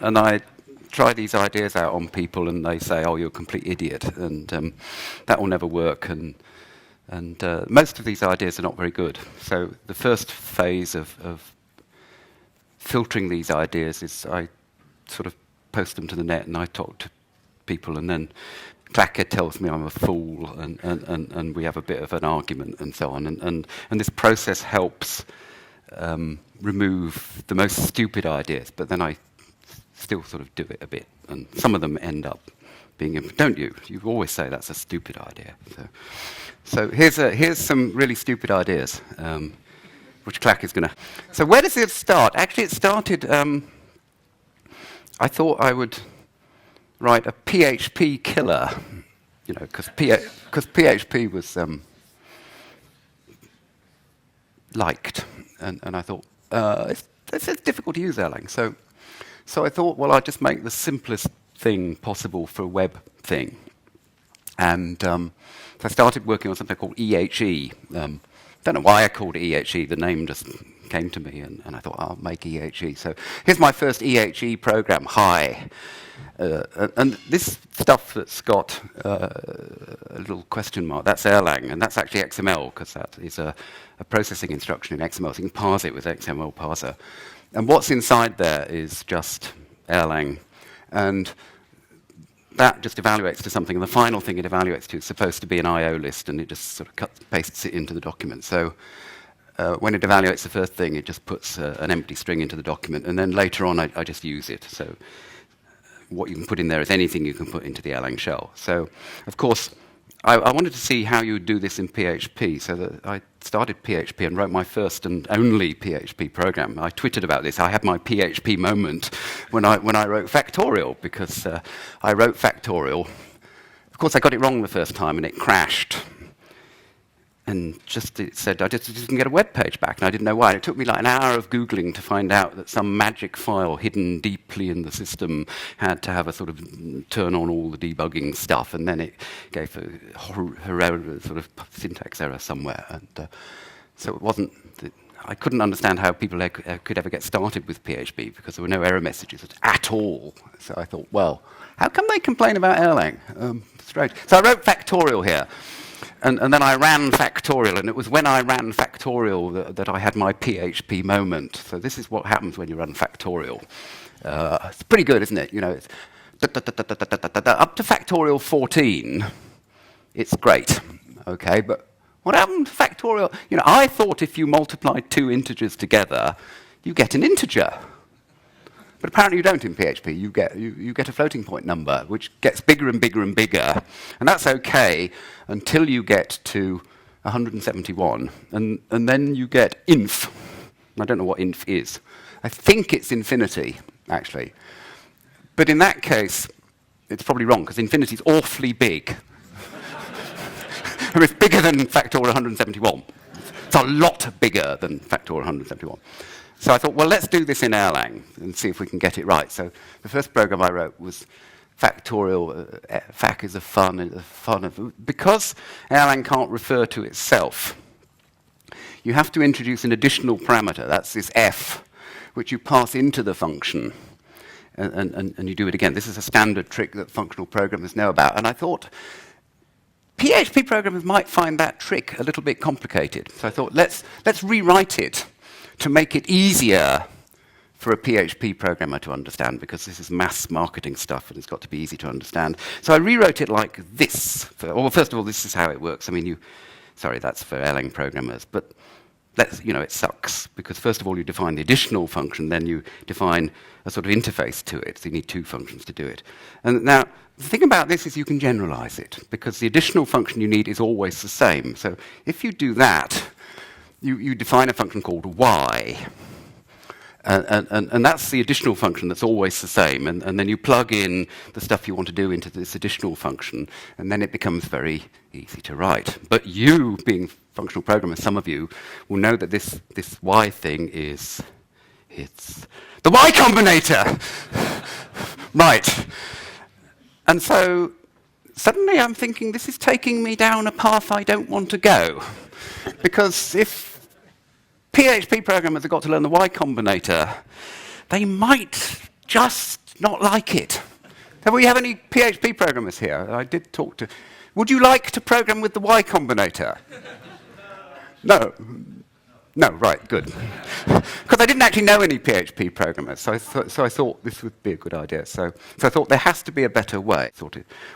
And I try these ideas out on people, and they say, "Oh, you're a complete idiot," and that will never work. And most of these ideas are not very good. So the first phase of filtering these ideas is I sort of post them to the net, and I talk to people, and then Clacker tells me I'm a fool, and we have a bit of an argument, and so on. And this process helps remove the most stupid ideas, but then I still sort of do it a bit, and some of them end up being, don't you? You always say that's a stupid idea. So here's some really stupid ideas, which Clack is going to. So where does it start? Actually, it started. I thought I would write a PHP killer, you know, because PHP was liked, and I thought it's difficult to use Erlang. So I thought, well, I'd just make the simplest thing possible for a web thing. And so I started working on something called EHE. Don't know why I called it EHE. The name just came to me, and I thought, I'll make EHE. So here's my first EHE program, Hi. And this stuff that's got a little question mark, that's Erlang, and that's actually XML, because that is a processing instruction in XML, so you can parse it with XML parser. And what's inside there is just Erlang. And that just evaluates to something, and the final thing it evaluates to is supposed to be an I/O list, and it just sort of pastes it into the document. So when it evaluates the first thing, it just puts an empty string into the document, and then later on I just use it. So what you can put in there is anything you can put into the Erlang shell. So, of course, I wanted to see how you would do this in PHP, so that I started PHP and wrote my first and only PHP program. I twittered about this. I had my PHP moment when I wrote factorial, because I wrote factorial. Of course, I got it wrong the first time, and it crashed. And it said I just didn't get a web page back, and I didn't know why. And it took me like an hour of Googling to find out that some magic file hidden deeply in the system had to have a sort of turn on all the debugging stuff, and then it gave a sort of syntax error somewhere. And so it wasn't. I couldn't understand how people could ever get started with PHP, because there were no error messages at all. So I thought, well, how come they complain about Erlang? Strange. So I wrote factorial here. And then I ran factorial, and it was when I ran factorial that I had my PHP moment. So this is what happens when you run factorial. It's pretty good, isn't it? You know, it's up to factorial 14, it's great. Okay, but what happened to factorial? You know, I thought if you multiply two integers together, you get an integer. But apparently you don't in PHP. You get a floating point number, which gets bigger and bigger and bigger. And that's OK until you get to 171. And then you get inf. I don't know what inf is. I think it's infinity, actually. But in that case, it's probably wrong, because infinity is awfully big. It's bigger than factorial 171. It's a lot bigger than factorial 171. So I thought, well, let's do this in Erlang and see if we can get it right. So the first program I wrote was factorial. Fac is a fun of, because Erlang can't refer to itself, you have to introduce an additional parameter. That's this f, which you pass into the function. And you do it again. This is a standard trick that functional programmers know about. And I thought PHP programmers might find that trick a little bit complicated. So I thought, let's rewrite it to make it easier for a PHP programmer to understand, because this is mass marketing stuff and it's got to be easy to understand. So I rewrote it like this. Well, first of all, this is how it works. I mean, sorry, that's for Erlang programmers, but it sucks, because first of all you define the additional function, then you define a sort of interface to it. So you need two functions to do it. And now, the thing about this is you can generalize it, because the additional function you need is always the same. So if you do that, you define a function called y, and that's the additional function that's always the same, and then you plug in the stuff you want to do into this additional function, and then it becomes very easy to write. But you, being functional programmers, some of you will know that this y thing it's the Y combinator! Right. And so suddenly I'm thinking, this is taking me down a path I don't want to go. Because if PHP programmers have got to learn the Y combinator, they might just not like it. Have we have any PHP programmers here? I did talk to... Would you like to program with the Y combinator? No. No, right, good. Because I didn't actually know any PHP programmers, so I thought this would be a good idea. So I thought there has to be a better way.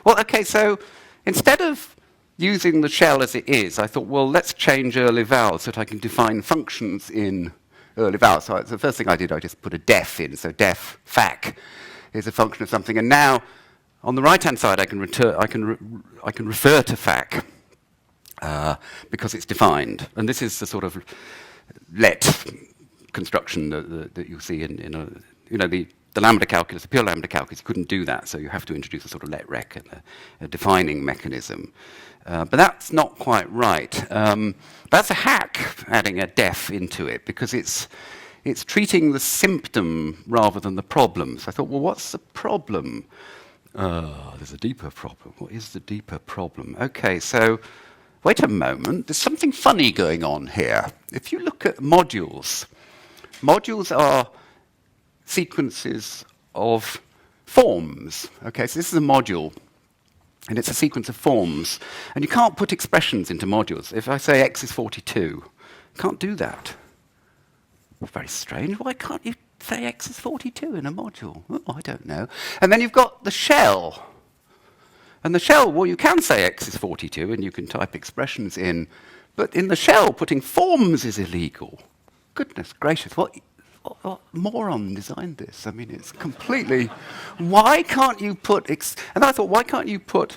Well, OK, so instead of using the shell as it is, I thought, well, let's change early vowels so that I can define functions in early vowels. So the first thing I did, I just put a def in. So def fac is a function of something. And now, on the right-hand side, I can refer to fac because it's defined. And this is the sort of let construction that you see in the lambda calculus, the pure lambda calculus. You couldn't do that, so you have to introduce a sort of let rec and a defining mechanism. But that's not quite right. That's a hack, adding a def into it, because it's treating the symptom rather than the problem. So I thought, well, what's the problem? There's a deeper problem. What is the deeper problem? OK, so wait a moment. There's something funny going on here. If you look at modules, modules are sequences of forms. OK, so this is a module. And it's a sequence of forms. And you can't put expressions into modules. If I say x is 42, I can't do that. Very strange. Why can't you say x is 42 in a module? Oh, I don't know. And then you've got the shell. And the shell, well, you can say x is 42, and you can type expressions in. But in the shell, putting forms is illegal. Goodness gracious, what moron designed this? I mean, it's completely... Why can't you put... and I thought, why can't you put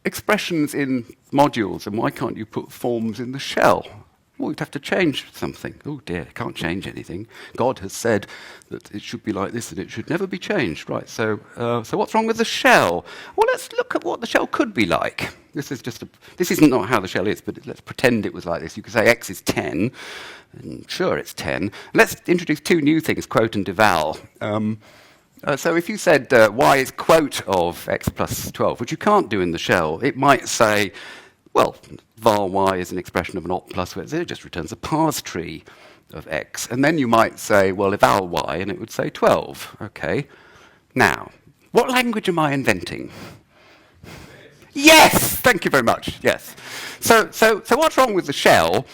expressions in modules, and why can't you put forms in the shell? Well, we'd have to change something. Oh dear, can't change anything. God has said that it should be like this and it should never be changed. Right, so what's wrong with the shell? Well, let's look at what the shell could be like. This isn't not how the shell is, but let's pretend it was like this. You could say x is 10, and sure, it's 10. Let's introduce two new things, quote and deval. So if you said y is quote of x plus 12, which you can't do in the shell, it might say, well, var y is an expression of an opt plus, where it just returns a parse tree of x. And then you might say, well, eval y, and it would say 12. OK. Now, what language am I inventing? Yes! Thank you very much. Yes. So what's wrong with the shell,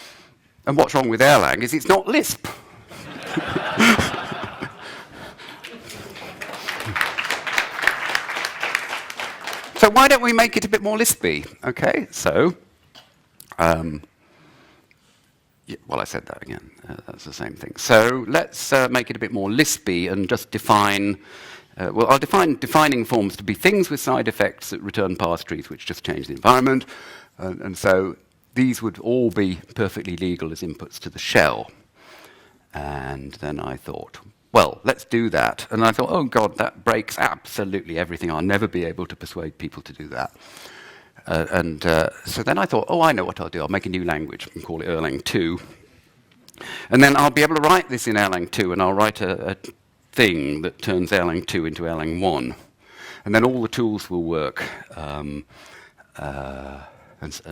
and what's wrong with Erlang, is it's not Lisp. So why don't we make it a bit more Lispy? OK, so... yeah, well, I said that again. That's the same thing. So let's make it a bit more Lispy and just define... well, I'll define defining forms to be things with side effects that return parse trees, which just change the environment. And so these would all be perfectly legal as inputs to the shell. And then I thought, well, let's do that. And I thought, oh, God, that breaks absolutely everything. I'll never be able to persuade people to do that. So then I thought, oh, I know what I'll do. I'll make a new language and call it Erlang 2. And then I'll be able to write this in Erlang 2, and I'll write a thing that turns Erlang 2 into Erlang 1. And then all the tools will work, and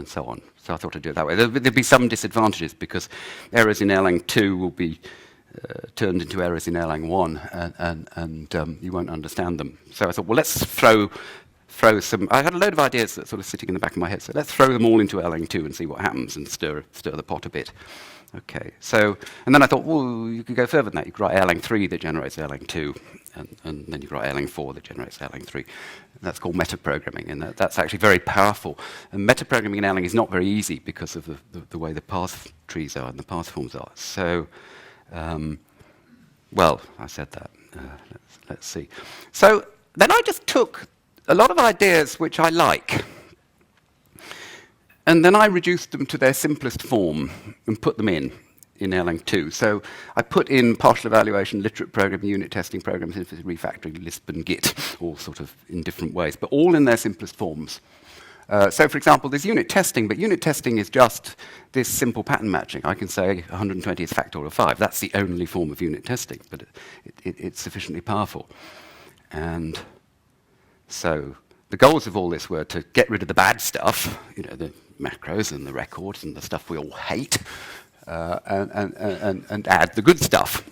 so on. So I thought I'd do it that way. There'll be some disadvantages, because errors in Erlang 2 will be turned into errors in Erlang 1, and you won't understand them. So I thought, well, let's throw some... I had a load of ideas that sort of sitting in the back of my head, so let's throw them all into Erlang 2 and see what happens, and stir the pot a bit. OK, so... And then I thought, well, you could go further than that. You could write Erlang 3 that generates Erlang 2, and then you could write Erlang 4 that generates Erlang 3. And that's called metaprogramming, and that's actually very powerful. And metaprogramming in Erlang is not very easy because of the way the parse trees are and the parse forms are. So, well, I said that. Let's see. So then I just took a lot of ideas which I like, and then I reduced them to their simplest form and put them in Erlang 2. So I put in partial evaluation, literate programming, unit testing, programs, refactoring, Lisp and Git, all sort of in different ways, but all in their simplest forms. So, for example, there's unit testing, but unit testing is just this simple pattern matching. I can say 120 is factorial 5. That's the only form of unit testing, but it's sufficiently powerful. And so the goals of all this were to get rid of the bad stuff, the macros and the records and the stuff we all hate, and add the good stuff.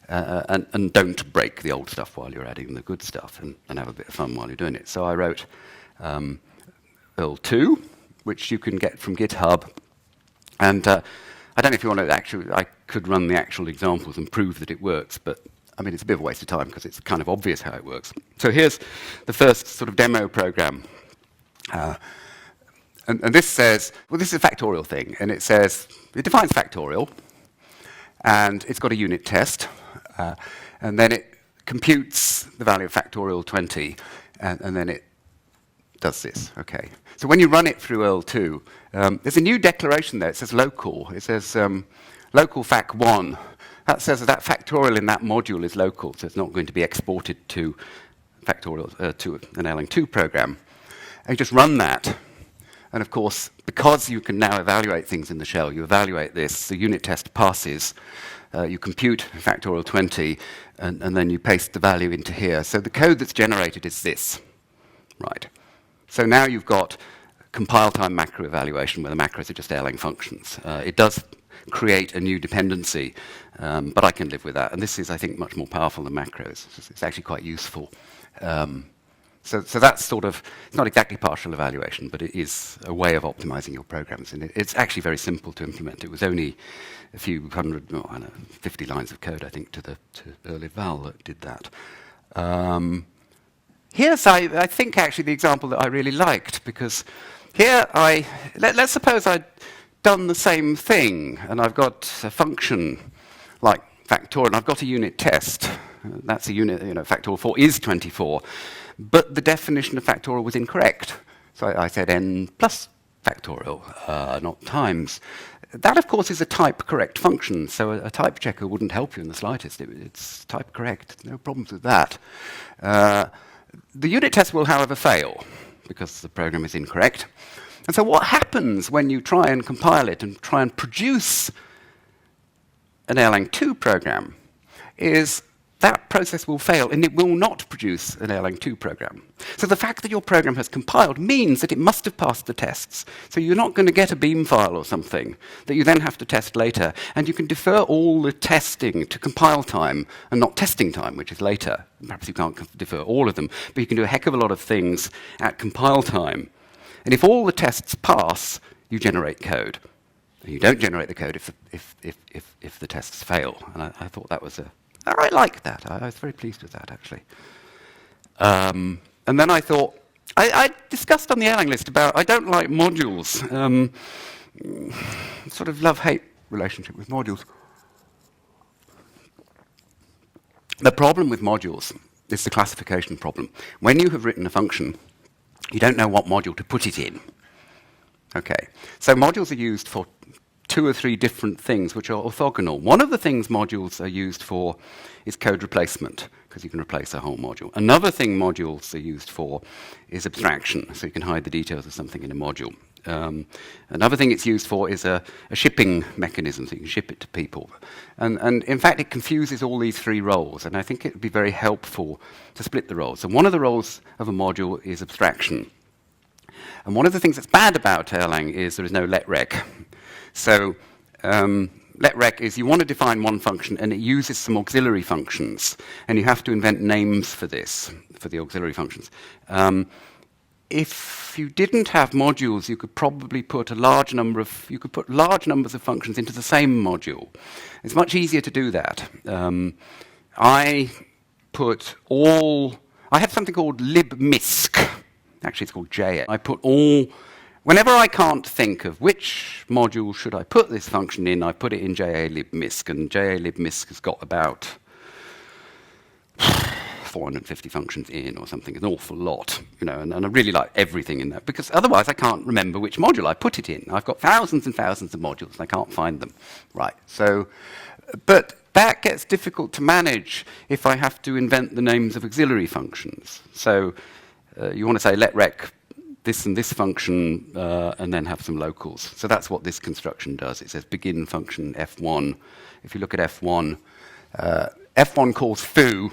and don't break the old stuff while you're adding the good stuff, and have a bit of fun while you're doing it. So I wrote Erl2, which you can get from GitHub. And I don't know if you want to actually, I could run the actual examples and prove that it works, but I mean, it's a bit of a waste of time because it's kind of obvious how it works. So here's the first sort of demo program. And this says, well, this is a factorial thing, and it says, it defines factorial, and it's got a unit test, and then it computes the value of factorial 20, and then it does this. Okay. So when you run it through Erl2, there's a new declaration there. It says local. It says local fac1. That says that factorial in that module is local, so it's not going to be exported to factorial to an Erlang2 program. And you just run that. And of course, because you can now evaluate things in the shell, you evaluate this, the unit test passes, you compute factorial 20, and then you paste the value into here. So the code that's generated is this. Right. So now you've got compile time macro evaluation where the macros are just Erlang functions. It does create a new dependency, but I can live with that. And this is, I think, much more powerful than macros. It's actually quite useful. So that's sort of, it's not exactly partial evaluation, but it is a way of optimizing your programs. And it's actually very simple to implement. It was only a few hundred, 50 lines of code, I think, to early val that did that. Here's, I think, actually the example that I really liked, because here let's suppose I'd done the same thing, and I've got a function like factorial, and I've got a unit test. That's a unit, factorial 4 is 24, but the definition of factorial was incorrect. So I said n plus factorial, not times. That, of course, is a type-correct function, so a type checker wouldn't help you in the slightest. It's type-correct, no problems with that. The unit test will, however, fail because the program is incorrect. And so what happens when you try and compile it and try and produce an Erlang 2 program is that process will fail and it will not produce an Erlang 2 program. So the fact that your program has compiled means that it must have passed the tests. So you're not going to get a beam file or something that you then have to test later. And you can defer all the testing to compile time and not testing time, which is later. Perhaps you can't defer all of them, but you can do a heck of a lot of things at compile time. And if all the tests pass, you generate code. And you don't generate the code if the tests fail. And I thought that was I liked that. I was very pleased with that, actually. And then I thought, I discussed on the Erlang list about I don't like modules. Sort of love-hate relationship with modules. The problem with modules is the classification problem. When you have written a function, you don't know what module to put it in. Okay, so modules are used for 2 or 3 different things which are orthogonal. One of the things modules are used for is code replacement, because you can replace a whole module. Another thing modules are used for is abstraction, so you can hide the details of something in a module. Another thing it's used for is a shipping mechanism, so you can ship it to people. And in fact, it confuses all these 3 roles, and I think it would be very helpful to split the roles. So one of the roles of a module is abstraction. And one of the things that's bad about Erlang is there is no letrec. So letrec is you want to define one function and it uses some auxiliary functions, and you have to invent names for this, for the auxiliary functions. If you didn't have modules, you could probably put large numbers of functions into the same module. It's much easier to do that. I have something called libmisc. Actually, it's called JA. I put whenever I can't think of which module should I put this function in, I put it in JA libmisc, and JA libmisc has got about 450 functions in or something, an awful lot, and I really like everything in that, because otherwise I can't remember which module I put it in. I've got thousands and thousands of modules and I can't find them. Right, so, but that gets difficult to manage if I have to invent the names of auxiliary functions. So you want to say letrec this and this function, and then have some locals. So that's what this construction does. It says begin function f1. If you look at f1, f1 calls foo,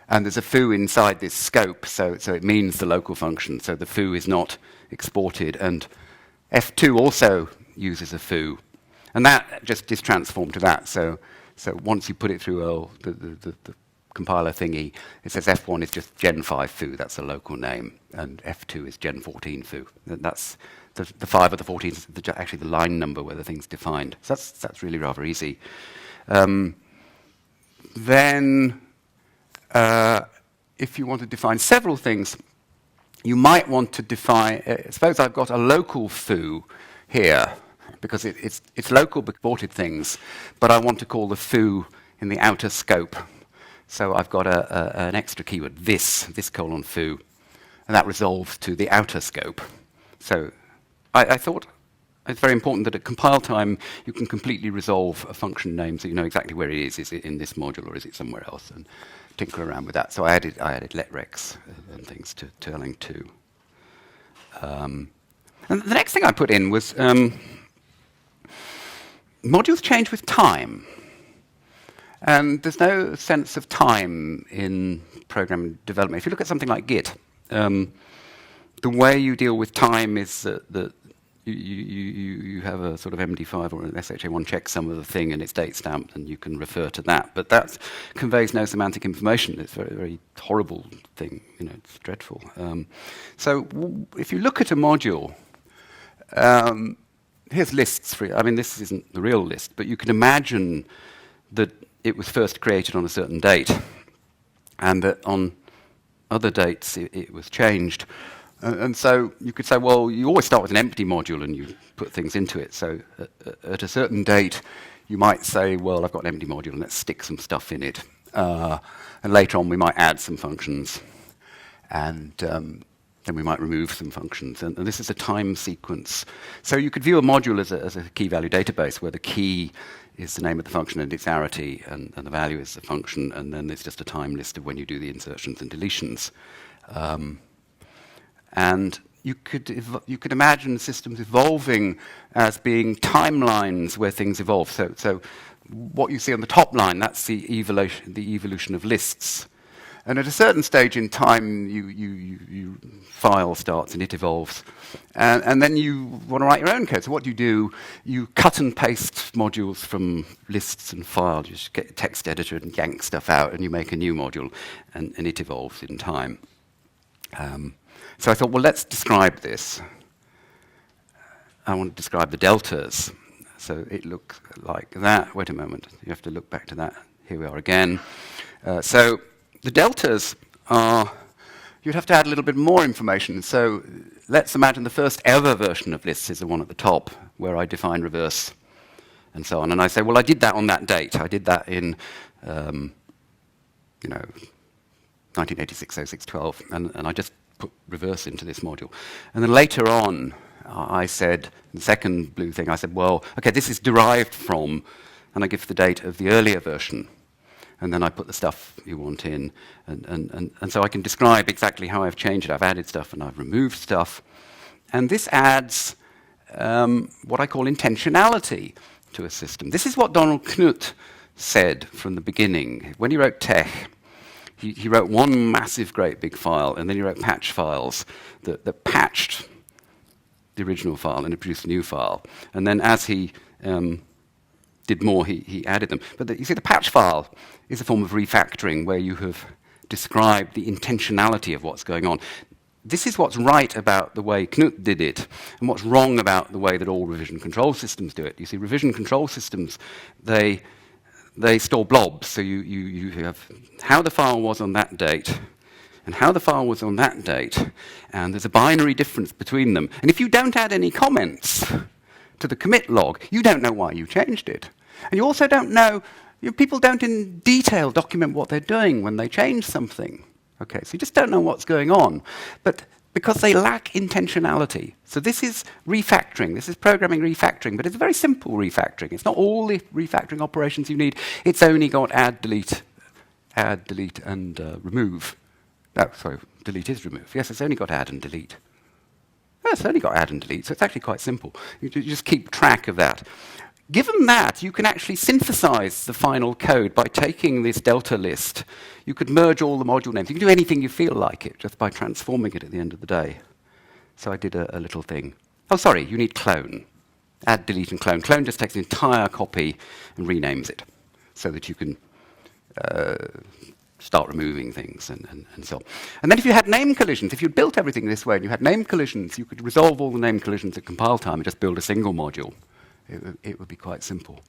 and there's a foo inside this scope, so it means the local function, so the foo is not exported. And f2 also uses a foo, and that just is transformed to that. So So once you put it through the compiler thingy, it says F1 is just Gen 5 foo, that's a local name, and F2 is Gen 14 foo. And that's the 5 or the 14 is actually the line number where the thing's defined. So that's really rather easy. Then, if you want to define several things, you might want to define, suppose I've got a local foo here, because it's local exported things, but I want to call the foo in the outer scope. So I've got an extra keyword, this colon foo, and that resolves to the outer scope. So I thought it's very important that at compile time you can completely resolve a function name so you know exactly where it is. Is it in this module or is it somewhere else? And tinker around with that. So I added letrex and things to Erlang 2. And the next thing I put in was modules change with time. And there's no sense of time in program development. If you look at something like Git, the way you deal with time is that you have a sort of MD5 or an SHA1 checksum of the thing, and it's date stamped, and you can refer to that. But that conveys no semantic information. It's a very, very horrible thing. You know, it's dreadful. So if you look at a module, here's lists for you. I mean, this isn't the real list, but you can imagine that it was first created on a certain date, and that on other dates it was changed. And so you could say, well, you always start with an empty module and you put things into it. So at a certain date, you might say, well, I've got an empty module and let's stick some stuff in it. And later on, we might add some functions. And then we might remove some functions. And this is a time sequence. So you could view a module as a key value database where the key is the name of the function and its arity, and the value is the function, and then there's just a time list of when you do the insertions and deletions. And you could imagine systems evolving as being timelines where things evolve. So what you see on the top line, that's the evolution of lists. And at a certain stage in time, you file starts and it evolves. And then you want to write your own code. So what do? You cut and paste modules from lists and files. You just get a text editor and yank stuff out, and you make a new module, and it evolves in time. So I thought, well, let's describe this. I want to describe the deltas. So it looks like that. Wait a moment. You have to look back to that. Here we are again. So the deltas are, you'd have to add a little bit more information. So let's imagine the first ever version of lists is the one at the top, where I define reverse and so on. And I say, well, I did that on that date. I did that in, 1986, 06, 12. And I just put reverse into this module. And then later on, I said, the second blue thing, I said, well, okay, this is derived from, and I give the date of the earlier version. And then I put the stuff you want in. And so I can describe exactly how I've changed it. I've added stuff and I've removed stuff. And this adds what I call intentionality to a system. This is what Donald Knuth said from the beginning. When he wrote Tech, he wrote one massive, great big file, and then he wrote patch files that patched the original file and it produced a new file. And then as he did more, he added them. But you see, the patch file is a form of refactoring where you have described the intentionality of what's going on. This is what's right about the way Knuth did it, and what's wrong about the way that all revision control systems do it. You see, revision control systems, they store blobs. So you have how the file was on that date, and how the file was on that date, and there's a binary difference between them. And if you don't add any comments to the commit log, you don't know why you changed it. And you also don't know, people don't in detail document what they're doing when they change something. Okay, so you just don't know what's going on. But because they lack intentionality. So this is refactoring. This is programming refactoring, but it's a very simple refactoring. It's not all the refactoring operations you need. It's only got add, delete, and remove. Oh, sorry, delete is remove. Yes, it's only got add and delete. Yes, it's only got add and delete, so it's actually quite simple. You just keep track of that. Given that, you can actually synthesize the final code by taking this delta list. You could merge all the module names. You can do anything you feel like it just by transforming it at the end of the day. So I did a little thing. Oh, sorry, you need clone. Add, delete, and clone. Clone just takes an entire copy and renames it. so that you can start removing things and so on. And then if you had name collisions, if you'd built everything this way and you had name collisions, you could resolve all the name collisions at compile time and just build a single module. It would be quite simple.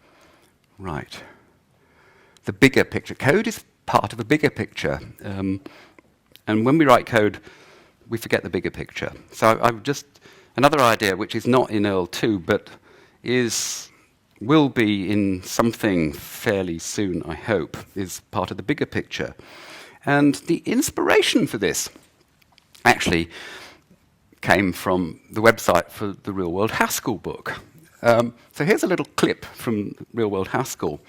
Right. The bigger picture. Code is part of a bigger picture. And when we write code, we forget the bigger picture. So I've just, another idea, which is not in Earl 2, but will be in something fairly soon, I hope, is part of the bigger picture. And the inspiration for this actually came from the website for the Real World Haskell book. So here's a little clip from Real World Haskell.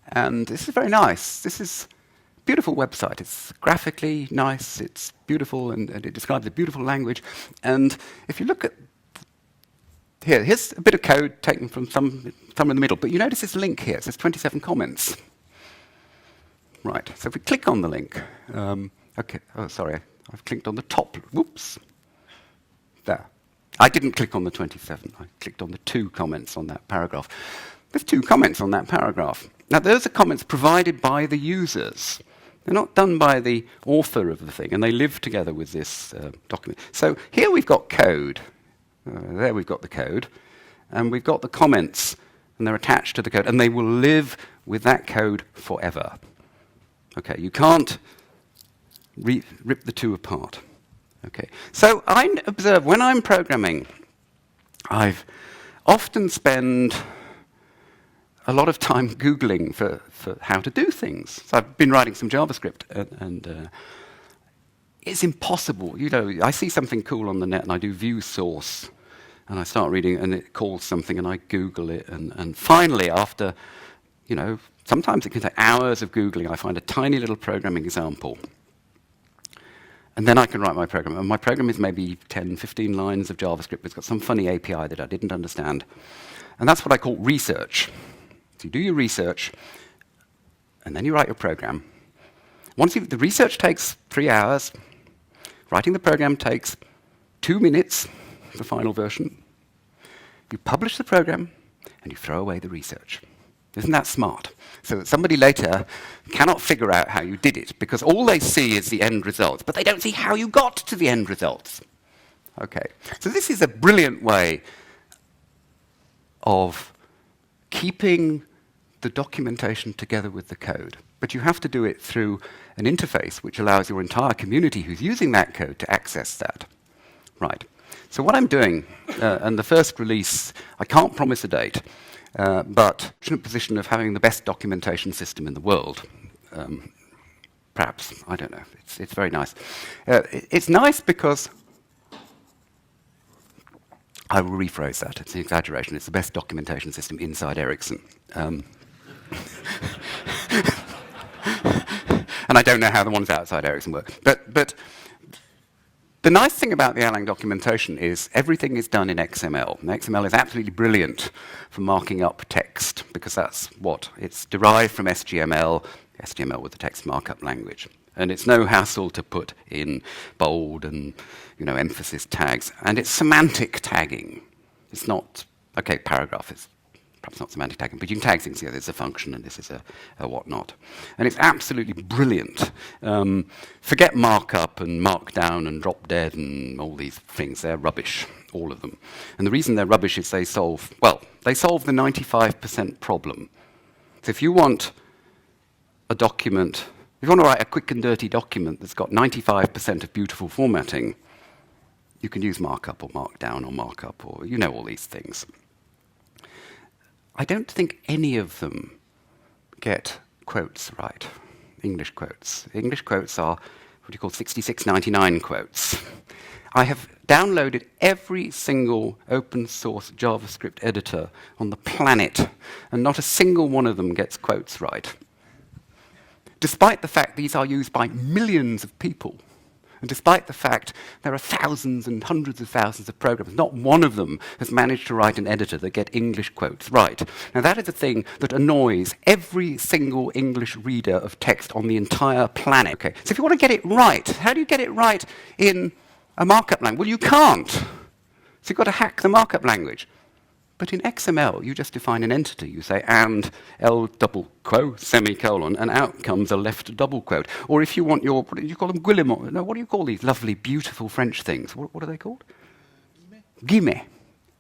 And this is very nice. This is a beautiful website. It's graphically nice, it's beautiful, and it describes a beautiful language. And if you look at here's a bit of code taken from somewhere in the middle. But you notice this link here. It says 27 comments. Right. So if we click on the link, OK. Oh, sorry. I've clicked on the top. Whoops. There. I didn't click on the 27. I clicked on the 2 comments on that paragraph. There's 2 comments on that paragraph. Now, those are comments provided by the users. They're not done by the author of the thing, and they live together with this document. So here we've got code. There we've got the code, and we've got the comments, and they're attached to the code, and they will live with that code forever. Okay, you can't rip the 2 apart. Okay, so I observe when I'm programming, I've often spend a lot of time Googling for how to do things. So I've been writing some JavaScript, and it's impossible. You know, I see something cool on the net, and I do view source, and I start reading, and it calls something, and I Google it, and finally, after, you know, sometimes it can take hours of Googling, I find a tiny little programming example. And then I can write my program. And my program is maybe 10, 15 lines of JavaScript. It's got some funny API that I didn't understand. And that's what I call research. So you do your research, and then you write your program. The research takes 3 hours. Writing the program takes 2 minutes, the final version. You publish the program, and you throw away the research. Isn't that smart? So that somebody later cannot figure out how you did it, because all they see is the end results, but they don't see how you got to the end results. Okay, so this is a brilliant way of keeping the documentation together with the code. But you have to do it through an interface which allows your entire community who's using that code to access that. Right. So what I'm doing, and the first release, I can't promise a date, but in a position of having the best documentation system in the world. Perhaps, I don't know. It's very nice. It's nice because, I will rephrase that. It's an exaggeration. It's the best documentation system inside Ericsson. And I don't know how the ones outside Ericsson work. But the nice thing about the Erlang documentation is everything is done in XML. And XML is absolutely brilliant for marking up text, because that's what? It's derived from SGML with the text markup language. And it's no hassle to put in bold and, you know, emphasis tags. And it's semantic tagging. It's not, okay, paragraph is perhaps not semantic tagging, but you can tag things. Yeah, this is a function and this is a whatnot. And it's absolutely brilliant. Forget markup and markdown and drop dead and all these things. They're rubbish, all of them. And the reason they're rubbish is they solve the 95% problem. So if you want a document, if you want to write a quick and dirty document that's got 95% of beautiful formatting, you can use markup or markdown or markup or, you know, all these things. I don't think any of them get quotes right, English quotes. English quotes are what you call 6699 quotes. I have downloaded every single open source JavaScript editor on the planet, and not a single one of them gets quotes right. Despite the fact these are used by millions of people, and despite the fact there are thousands and hundreds of thousands of programs, not one of them has managed to write an editor that get English quotes right. Now that is a thing that annoys every single English reader of text on the entire planet. Okay, so if you want to get it right, how do you get it right in a markup language? Well, you can't. So you've got to hack the markup language. But in XML, you just define an entity. You say, and L double quote, semicolon, and out comes a left double quote. Or if you want your, what do you call them, guillemot? No, what do you call these lovely, beautiful French things? What are they called? Guillemets.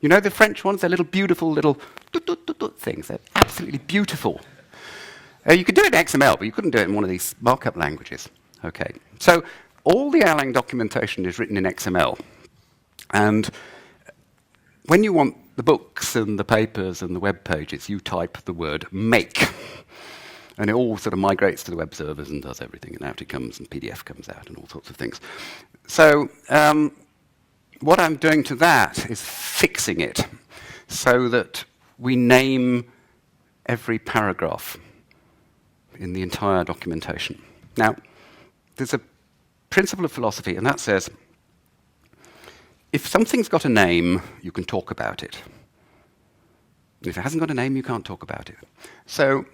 You know the French ones? They're little, beautiful little things. They're absolutely beautiful. You could do it in XML, but you couldn't do it in one of these markup languages. Okay. So all the Erlang documentation is written in XML. And when you want the books and the papers and the web pages, you type the word make. And it all sort of migrates to the web servers and does everything. And out it comes, and PDF comes out, and all sorts of things. So what I'm doing to that is fixing it so that we name every paragraph in the entire documentation. Now, there's a principle of philosophy, and that says, if something's got a name, you can talk about it. If it hasn't got a name, you can't talk about it. So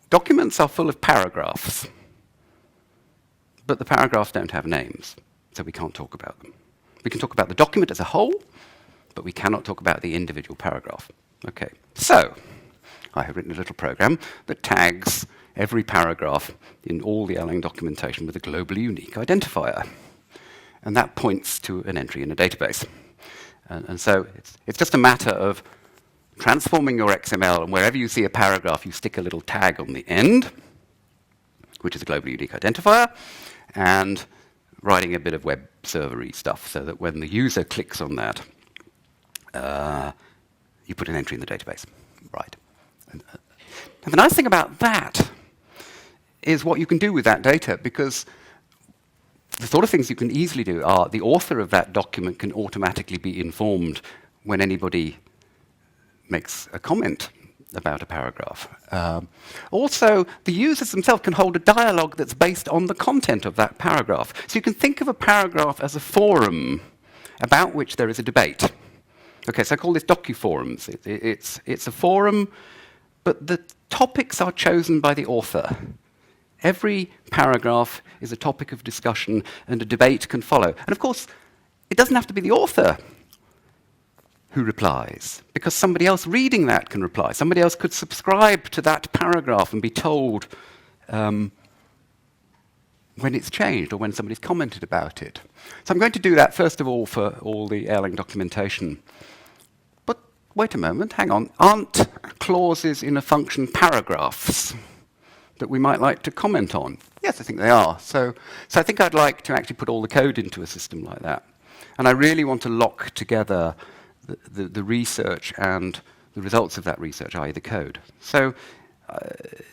documents are full of paragraphs, but the paragraphs don't have names, so we can't talk about them. We can talk about the document as a whole, but we cannot talk about the individual paragraph. Okay, so I have written a little program that tags every paragraph in all the Erlang documentation with a globally unique identifier. And that points to an entry in a database. And so it's just a matter of transforming your XML, and wherever you see a paragraph, you stick a little tag on the end, which is a globally unique identifier, and writing a bit of web server-y stuff so that when the user clicks on that, you put an entry in the database. Right. And the nice thing about that is what you can do with that data, because the sort of things you can easily do are the author of that document can automatically be informed when anybody makes a comment about a paragraph. Also, the users themselves can hold a dialogue that's based on the content of that paragraph. So you can think of a paragraph as a forum about which there is a debate. Okay, so I call this docu-forums. It's a forum, but the topics are chosen by the author. Every paragraph is a topic of discussion, and a debate can follow. And of course, it doesn't have to be the author who replies, because somebody else reading that can reply. Somebody else could subscribe to that paragraph and be told when it's changed or when somebody's commented about it. So I'm going to do that, first of all, for all the Erlang documentation. But wait a moment, hang on. Aren't clauses in a function paragraphs that we might like to comment on? Yes, I think they are. So I think I'd like to actually put all the code into a system like that. And I really want to lock together the research and the results of that research, i.e. the code. So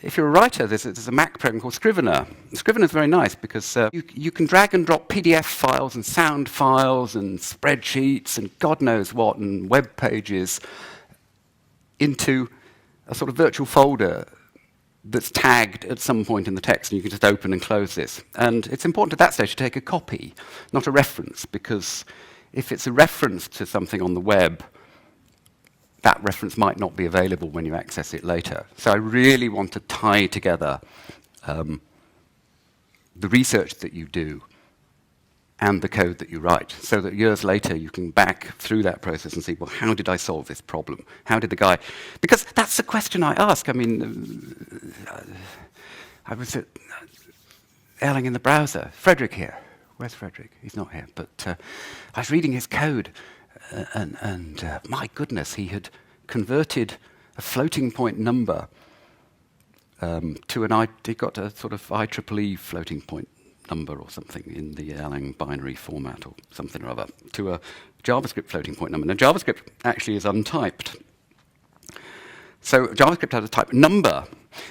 if you're a writer, there's a Mac program called Scrivener. Scrivener is very nice because you can drag and drop PDF files and sound files and spreadsheets and God knows what and web pages into a sort of virtual folder that's tagged at some point in the text, and you can just open and close this. And it's important at that stage to take a copy, not a reference, because if it's a reference to something on the web, that reference might not be available when you access it later. So I really want to tie together the research that you do and the code that you write, so that years later you can back through that process and see, well, how did I solve this problem? How did the guy... Because that's the question I ask. I mean, I was at Erlang in the browser. Frederick here. Where's Frederick? He's not here. But I was reading his code, and my goodness, he had converted a floating point number to an he got a sort of IEEE floating point number or something in the Erlang binary format or something or other to a JavaScript floating point number. Now, JavaScript actually is untyped. So JavaScript has a type number,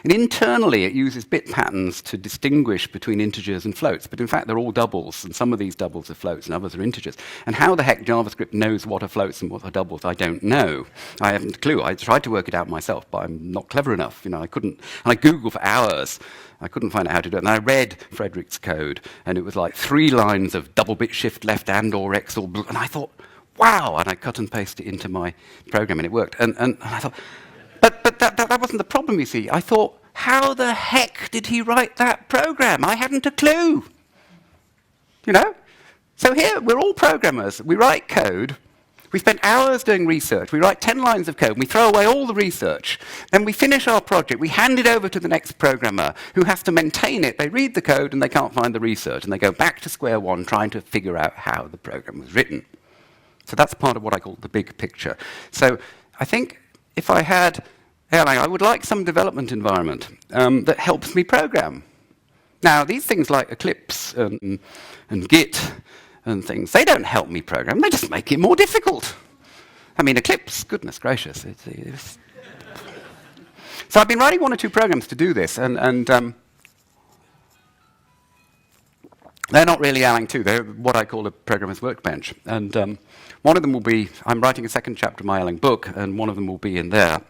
and internally it uses bit patterns to distinguish between integers and floats, but in fact they're all doubles, and some of these doubles are floats and others are integers. And how the heck JavaScript knows what are floats and what are doubles, I don't know. I haven't a clue. I tried to work it out myself, but I'm not clever enough. You know, I couldn't. And I Googled for hours. I couldn't find out how to do it. And I read Frederick's code, and it was like 3 lines of double bit shift left and or x or blue, and I thought, wow! And I cut and pasted it into my program, and it worked. And I thought, But that wasn't the problem, you see. I thought, how the heck did he write that program? I hadn't a clue. You know? So here, we're all programmers. We write code. We spend hours doing research. We write 10 lines of code, and we throw away all the research. Then we finish our project. We hand it over to the next programmer who has to maintain it. They read the code, and they can't find the research. And they go back to square one trying to figure out how the program was written. So that's part of what I call the big picture. So I think if I had Erlang, I would like some development environment that helps me program. Now, these things like Eclipse and Git and things, they don't help me program, they just make it more difficult. I mean, Eclipse, goodness gracious. So I've been writing 1 or 2 programs to do this, and they're not really Erlang 2, they're what I call a programmer's workbench. And one of them will be, I'm writing a second chapter of my Erlang book, and one of them will be in there.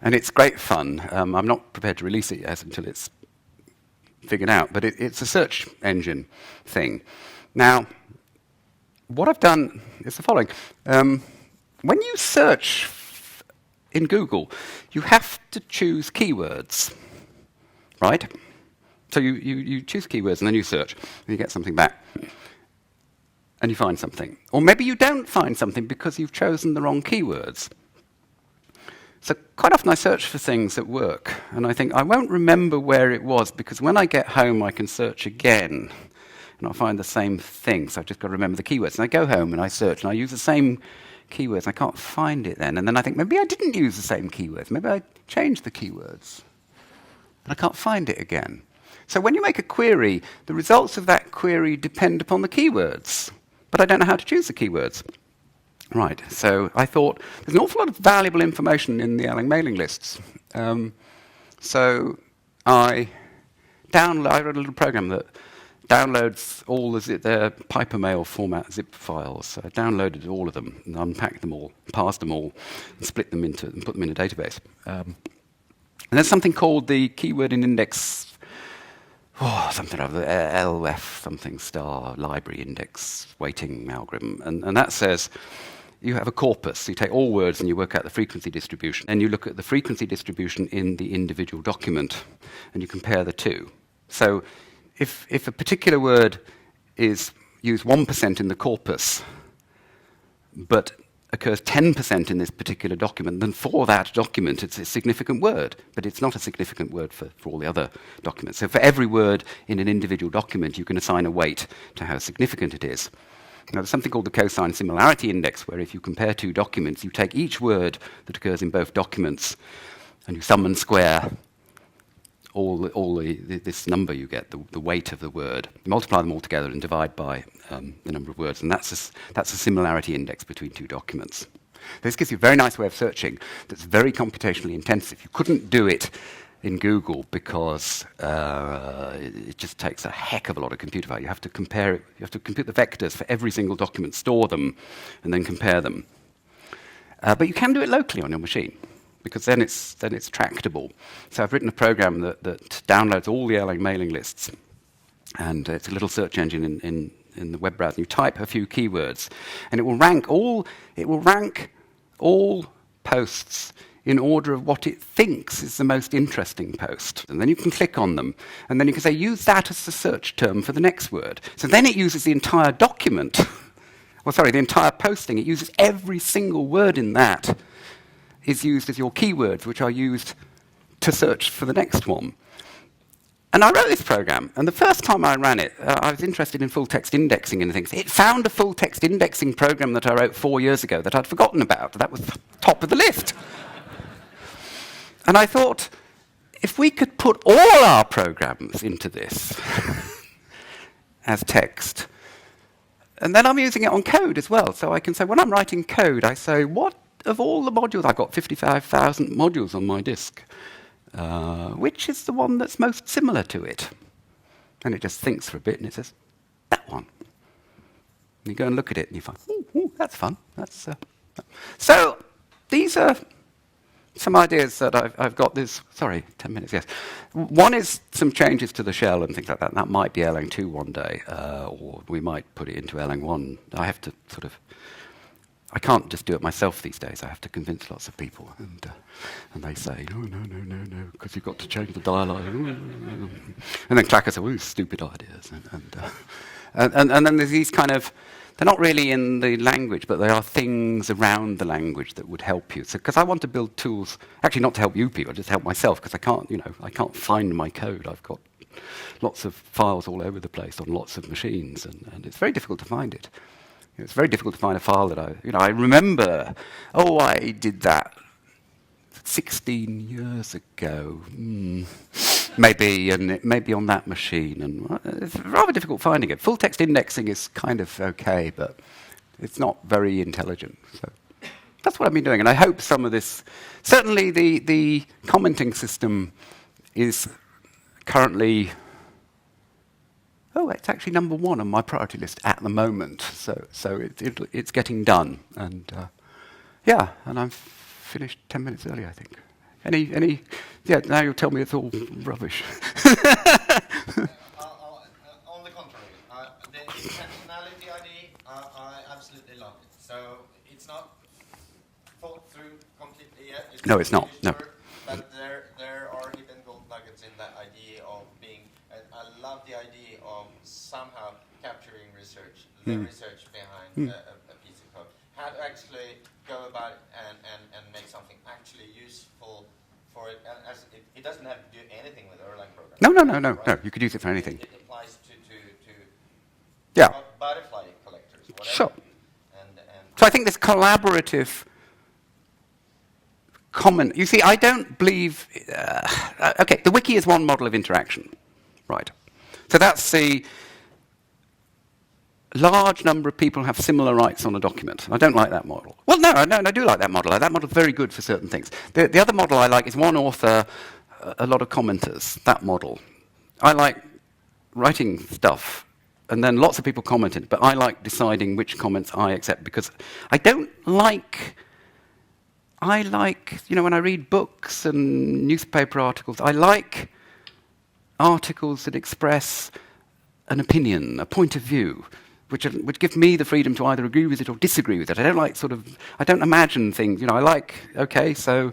And it's great fun. I'm not prepared to release it yet until it's figured out, but it's a search engine thing. Now, what I've done is the following. When you search in Google, you have to choose keywords, right? So you choose keywords and then you search, and you get something back. And you find something. Or maybe you don't find something because you've chosen the wrong keywords. So quite often I search for things at work, and I think I won't remember where it was, because when I get home I can search again, and I'll find the same thing. So I've just got to remember the keywords. And I go home and I search, and I use the same keywords. I can't find it then. And then I think, maybe I didn't use the same keywords. Maybe I changed the keywords. And I can't find it again. So when you make a query, the results of that query depend upon the keywords. But I don't know how to choose the keywords. Right, so I thought there's an awful lot of valuable information in the Erlang mailing lists. So I wrote a little program that downloads all their Pipermail format zip files. So I downloaded all of them and unpacked them all, parsed them all, and split them into and put them in a database. And there's something called the keyword in index, something of the LF something star library index weighting algorithm, and that says you have a corpus. So you take all words and you work out the frequency distribution, and you look at the frequency distribution in the individual document, and you compare the two. So if a particular word is used 1% in the corpus, but occurs 10% in this particular document, then for that document it's a significant word, but it's not a significant word for all the other documents. So for every word in an individual document, you can assign a weight to how significant it is. Now, there's something called the cosine similarity index, where if you compare 2 documents, you take each word that occurs in both documents, and you sum and square this number you get, the weight of the word. You multiply them all together and divide by the number of words, and that's a similarity index between 2 documents. This gives you a very nice way of searching that's very computationally intensive. You couldn't do it in Google because it just takes a heck of a lot of compute power. You have to compare it. You have to compute the vectors for every single document, store them, and then compare them. But you can do it locally on your machine, because then it's tractable. So I've written a program that downloads all the Erlang mailing lists, and it's a little search engine in the web browser. You type a few keywords, and it will rank all posts in order of what it thinks is the most interesting post. And then you can click on them, and then you can say, use that as the search term for the next word. So then it uses the entire document, the entire posting. It uses every single word in that is used as your keywords, which are used to search for the next one. And I wrote this program, and the first time I ran it, I was interested in full-text indexing and things. It found a full-text indexing program that I wrote 4 years ago that I'd forgotten about. That was top of the list. And I thought, if we could put all our programs into this as text, and then I'm using it on code as well. So I can say, when I'm writing code, I say, what of all the modules, I've got 55,000 modules on my disk, which is the one that's most similar to it? And it just thinks for a bit, and it says, that one. And you go and look at it, and you find, ooh, that's fun. So these are some ideas that I've got. 10 minutes, yes. One is some changes to the shell and things like that. And that might be Erlang 2 one day, or we might put it into Erlang 1. I have to I can't just do it myself these days. I have to convince lots of people, and they say, no, because you've got to change the dialogue. And then Clacker says, stupid ideas. And then there's these kind of they're not really in the language, but they are things around the language that would help you. So, because I want to build tools, actually not to help you people, just help myself, because I can't, I can't find my code. I've got lots of files all over the place on lots of machines, and it's very difficult to find it. It's very difficult to find a file that I remember, I did that 16 years ago, maybe, and it may be on that machine, and it's rather difficult finding it. Full text indexing is kind of okay, but it's not very intelligent. So that's what I've been doing, and I hope some of this, certainly the commenting system is currently, it's actually number 1 on my priority list at the moment, so it's getting done, and and I'm finished 10 minutes early, I think. Now you'll tell me it's all rubbish. On the contrary, the intentionality ID, I absolutely love it. So it's not thought through completely yet. No, it's not. No. But there are hidden gold nuggets in that idea of being, and I love the idea of somehow capturing research, the research behind a piece of code. How to actually go about it and make something actually useful for it. And as it doesn't have to do anything with Erlang programming. No. Right? No, you could use it for anything. It applies to Yeah. butterfly collectors, whatever. Sure. And So I think this collaborative comment, you see, I don't believe, okay, the wiki is one model of interaction, right? So that's the large number of people have similar rights on a document. I don't like that model. Well, no, I do like that model. That model is very good for certain things. The other model I like is one author, a lot of commenters, that model. I like writing stuff, and then lots of people commented, but I like deciding which comments I accept, because I like, when I read books and newspaper articles, I like articles that express an opinion, a point of view, which gives me the freedom to either agree with it or disagree with it. I don't imagine things, so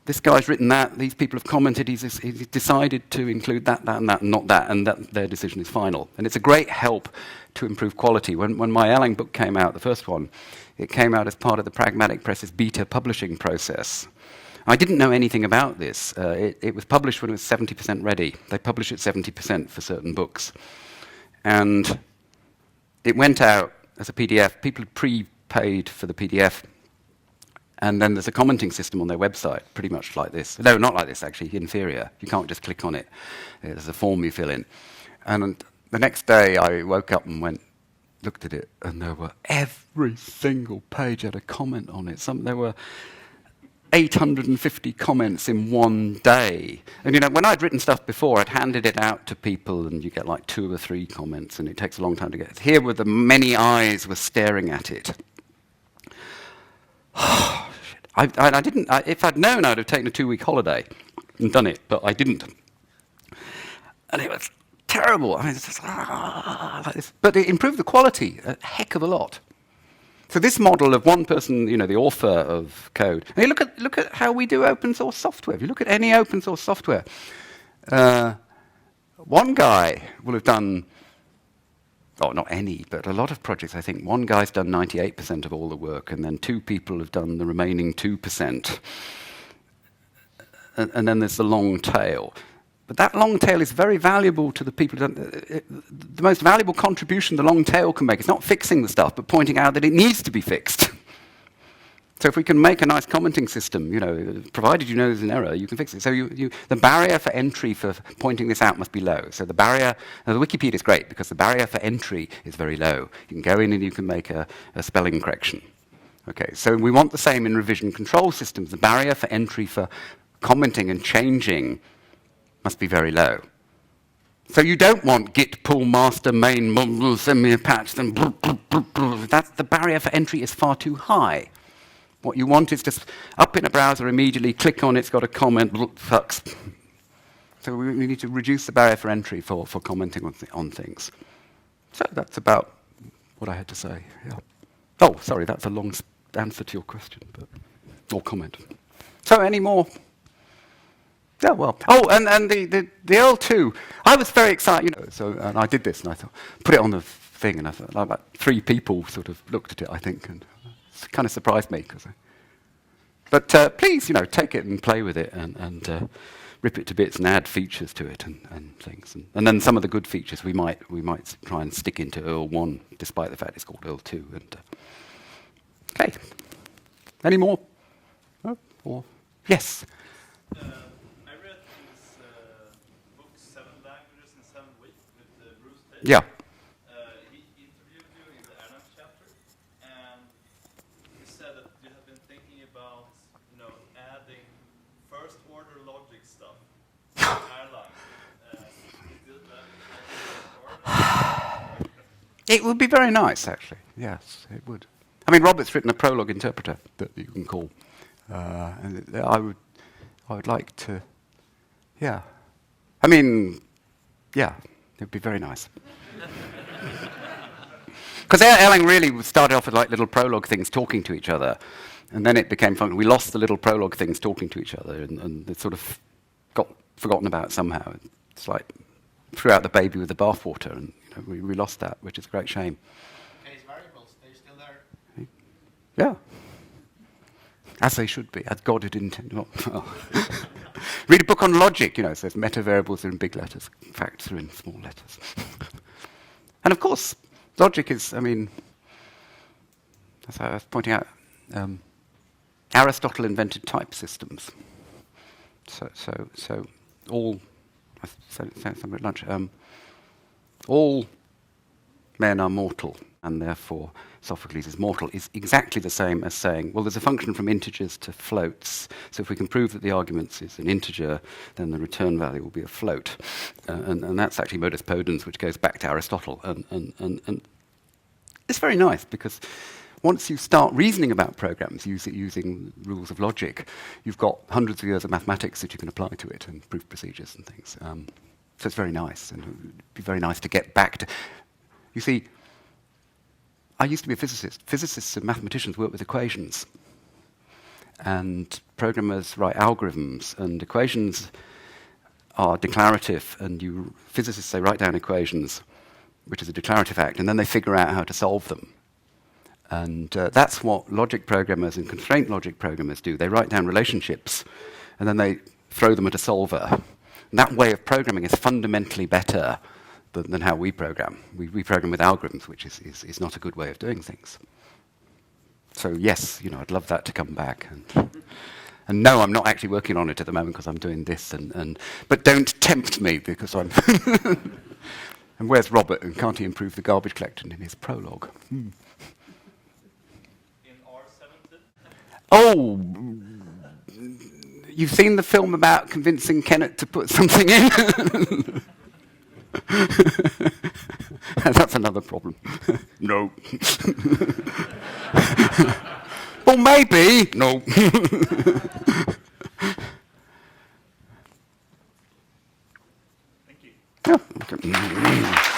this guy's written that, these people have commented, he's decided to include that, and that, and not that, and that their decision is final. And it's a great help to improve quality. When my Erlang book came out, the first one, it came out as part of the Pragmatic Press's beta publishing process. I didn't know anything about this. It was published when it was 70% ready. They publish it 70% for certain books. And it went out as a PDF. People had prepaid for the PDF. And then there's a commenting system on their website, pretty much like this. No, not like this, actually, inferior. You can't just click on it. There's a form you fill in. And the next day, I woke up and looked at it, and there were every single page had a comment on it. There were 850 comments in one day. And when I'd written stuff before, I'd handed it out to people, and you get like 2 or 3 comments, and it takes a long time to get it. Here were the many eyes were staring at it. I didn't. If I'd known, I'd have taken a 2-week holiday and done it, but I didn't. And it was terrible. It's just like this. But it improved the quality a heck of a lot. So this model of one person, the author of code. And you look at how we do open source software. If you look at any open source software, one guy will have done, not any, but a lot of projects, I think. One guy's done 98% of all the work, and then 2 people have done the remaining 2%. And then there's the long tail. But that long tail is very valuable to the people. The most valuable contribution the long tail can make is not fixing the stuff, but pointing out that it needs to be fixed. So if we can make a nice commenting system, provided you know there's an error, you can fix it. So the barrier for entry for pointing this out must be low. So the Wikipedia is great because the barrier for entry is very low. You can go in and you can make a spelling correction. Okay, so we want the same in revision control systems. The barrier for entry for commenting and changing must be very low. So you don't want git pull master main send me a patch. That's the barrier for entry is far too high. What you want is just up in a browser immediately, click on it, it's got a comment, fucks. So we need to reduce the barrier for entry for commenting on things. So that's about what I had to say. Yeah. Oh, sorry, that's a long answer to your question, or comment. So any more Yeah, well. Oh, and the L2, I was very excited, so and I did this, and I thought, put it on the thing, and I thought, like, about 3 people sort of looked at it, I think, and it kind of surprised me. But please, take it and play with it, and rip it to bits and add features to it and things. And then some of the good features we might try and stick into Earl1, despite the fact it's called Earl2. And okay. Any more? Oh, or yes? I read his book, 7 Languages in 7 Weeks, with Bruce Tate. Yeah. He interviewed you in the Erlang chapter, and he said that you have been thinking about, adding first-order logic stuff to Erlang. Did that It would be very nice, actually. Yes, it would. I mean, Robert's written a prologue interpreter that you can call, and I would like to. Yeah, I mean, yeah, it would be very nice. Because Erlang really started off with like little prologue things talking to each other, and then it became fun. We lost the little prologue things talking to each other, and it sort of got forgotten about somehow. It's like threw out the baby with the bathwater, and we lost that, which is a great shame. Case variables, they're still there. Yeah. As they should be, as God had intended. Read a book on logic, it says meta variables are in big letters, facts are in small letters. And of course, logic is, as I was pointing out, Aristotle invented type systems. So all, I said something at lunch, all men are mortal, and therefore Sophocles is mortal, is exactly the same as saying, well, there's a function from integers to floats, so if we can prove that the argument is an integer, then the return value will be a float. And that's actually modus ponens, which goes back to Aristotle. And it's very nice, because once you start reasoning about programs using rules of logic, you've got hundreds of years of mathematics that you can apply to it, and proof procedures and things. So it's very nice, and it would be very nice to get back to... You see, I used to be a physicist. Physicists and mathematicians work with equations. And programmers write algorithms, and equations are declarative, and physicists say write down equations, which is a declarative act, and then they figure out how to solve them. And that's what logic programmers and constraint logic programmers do. They write down relationships, and then they throw them at a solver. And that way of programming is fundamentally better than how we program. We program with algorithms, which is not a good way of doing things. So yes, I'd love that to come back. And no, I'm not actually working on it at the moment because I'm doing this. But don't tempt me, because I'm... And where's Robert? And can't he improve the garbage collection in his prologue? in R17? Oh, you've seen the film about convincing Kenneth to put something in? That's another problem. No. Well, maybe. No. Thank you. Yeah. Okay.